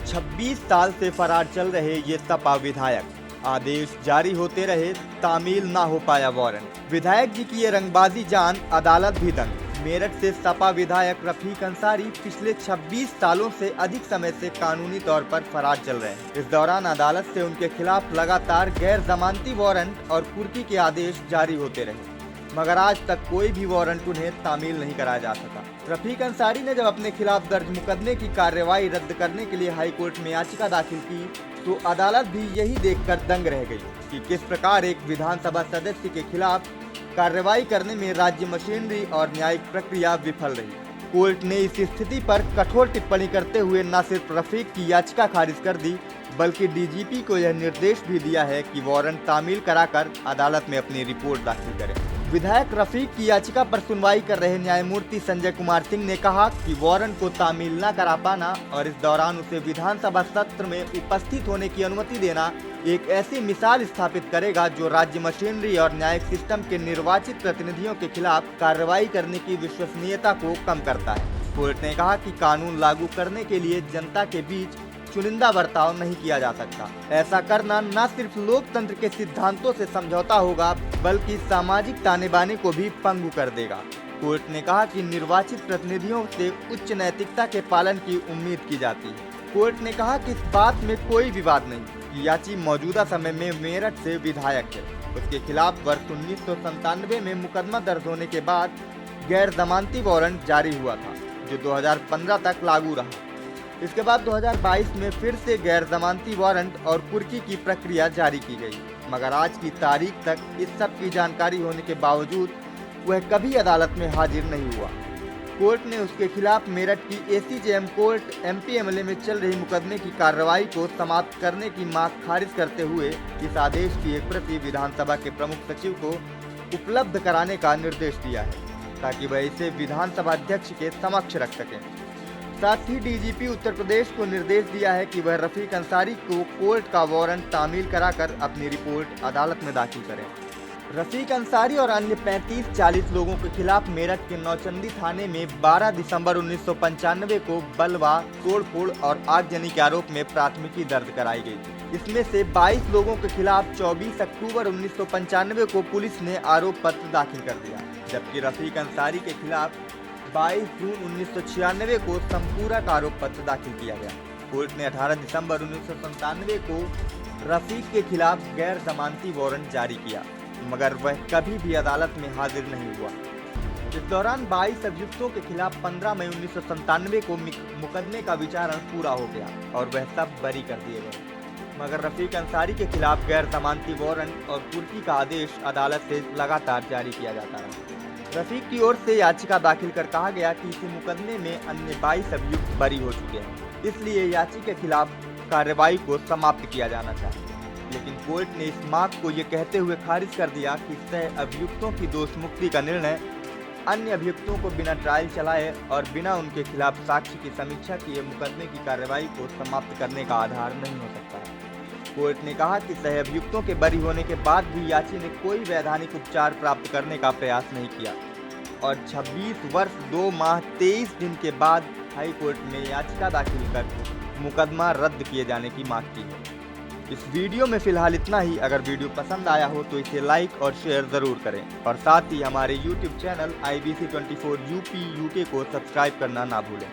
26 साल से फरार चल रहे ये सपा विधायक, आदेश जारी होते रहे, तामील ना हो पाया वारंट। विधायक जी की ये रंगबाजी जान, अदालत भी दंग। मेरठ से सपा विधायक रफीक अंसारी पिछले 26 सालों से अधिक समय से कानूनी तौर पर फरार चल रहे हैं। इस दौरान अदालत से उनके खिलाफ लगातार गैर जमानती वारंट और कुर्की के आदेश जारी होते रहे, मगर आज तक कोई भी वारंट उन्हें तामील नहीं कराया जा सका। रफीक अंसारी ने जब अपने खिलाफ दर्ज मुकदमे की कार्रवाई रद्द करने के लिए हाई कोर्ट में याचिका दाखिल की तो अदालत भी यही देखकर दंग रह गई कि किस प्रकार एक विधानसभा सदस्य के खिलाफ कार्रवाई करने में राज्य मशीनरी और न्यायिक प्रक्रिया विफल रही। कोर्ट ने इस स्थिति पर कठोर टिप्पणी करते हुए न सिर्फ रफीक की याचिका खारिज कर दी, बल्कि डीजीपी को यह निर्देश भी दिया है कि वारंट तामील कराकर अदालत में अपनी रिपोर्ट दाखिल करें। विधायक रफीक की याचिका पर सुनवाई कर रहे न्यायमूर्ति संजय कुमार सिंह ने कहा कि वारंट को तामील न करा पाना और इस दौरान उसे विधानसभा सत्र में उपस्थित होने की अनुमति देना एक ऐसी मिसाल स्थापित करेगा जो राज्य मशीनरी और न्यायिक सिस्टम के निर्वाचित प्रतिनिधियों के खिलाफ कार्रवाई करने की विश्वसनीयता को कम करता है। कोर्ट ने कहा कि कानून लागू करने के लिए जनता के बीच चुनिंदा बर्ताव नहीं किया जा सकता। ऐसा करना न सिर्फ लोकतंत्र के सिद्धांतों से समझौता होगा, बल्कि सामाजिक ताने बाने को भी पंगु कर देगा। कोर्ट ने कहा कि निर्वाचित प्रतिनिधियों से उच्च नैतिकता के पालन की उम्मीद की जाती है। कोर्ट ने कहा कि इस बात में कोई विवाद नहीं कि याची मौजूदा समय में मेरठ से विधायक है। उसके खिलाफ वर्ष 1997 में मुकदमा दर्ज होने के बाद गैर जमानती वारंट जारी हुआ था, जो 2015 तक लागू रहा। इसके बाद 2022 में फिर से गैर जमानती वारंट और कुर्की की प्रक्रिया जारी की गई, मगर आज की तारीख तक इस सब की जानकारी होने के बावजूद वह कभी अदालत में हाजिर नहीं हुआ। कोर्ट ने उसके खिलाफ मेरठ की एसीजेएम कोर्ट एमपीएमएलए में चल रही मुकदमे की कार्रवाई को समाप्त करने की मांग खारिज करते हुए इस आदेश की एक प्रति विधानसभा के प्रमुख सचिव को उपलब्ध कराने का निर्देश दिया है, ताकि वह इसे विधानसभा अध्यक्ष के समक्ष रख सकें। साथ ही डीजीपी उत्तर प्रदेश को निर्देश दिया है कि वह रफीक अंसारी को कोर्ट का वारंट तामील कराकर अपनी रिपोर्ट अदालत में दाखिल करें। रफीक अंसारी और अन्य 35-40 लोगों के खिलाफ मेरठ के नौचंदी थाने में 12 दिसंबर 1995 को बलवा, तोड़फोड़ और आगजनी के आरोप में प्राथमिकी दर्ज कराई गई थी। इसमें से 22 लोगों के खिलाफ 24 अक्टूबर 1995 को पुलिस ने आरोप पत्र दाखिल कर दिया, जबकि रफीक अंसारी के खिलाफ 22 जून 1996 को संपूरक आरोप पत्र दाखिल किया गया। कोर्ट ने 18 दिसंबर 1997 को रफीक के खिलाफ गैर जमानती वारंट जारी किया, मगर वह कभी भी अदालत में हाजिर नहीं हुआ। इस दौरान 22 अभियुक्तों के खिलाफ 15 मई 1997 को मुकदमे का विचारण पूरा हो गया और वह सब बरी कर दिए गए, मगर रफीक अंसारी के खिलाफ गैर जमानती वारंट और कुर्की का आदेश अदालत से लगातार जारी किया जाता रहा। रफीक की ओर से याचिका दाखिल कर कहा गया कि इस मुकदमे में अन्य 22 अभियुक्त बरी हो चुके हैं, इसलिए याची के खिलाफ कार्रवाई को समाप्त किया जाना चाहिए। लेकिन कोर्ट ने इस मांग को ये कहते हुए खारिज कर दिया कि सह अभियुक्तों की दोष मुक्ति का निर्णय अन्य अभियुक्तों को बिना ट्रायल चलाए और बिना उनके खिलाफ साक्ष्य की समीक्षा किए मुकदमे की कार्रवाई को समाप्त करने का आधार नहीं हो सकता है। कोर्ट ने कहा कि सह अभियुक्तों के बरी होने के बाद भी याची ने कोई वैधानिक उपचार प्राप्त करने का प्रयास नहीं किया और 26 वर्ष 2 माह 23 दिन के बाद हाई कोर्ट में याचिका दाखिल कर मुकदमा रद्द किए जाने की मांग की है। इस वीडियो में फिलहाल इतना ही। अगर वीडियो पसंद आया हो तो इसे लाइक और शेयर जरूर करें और साथ ही हमारे YouTube channel IBC 24 UP UK को सब्सक्राइब करना ना भूलें।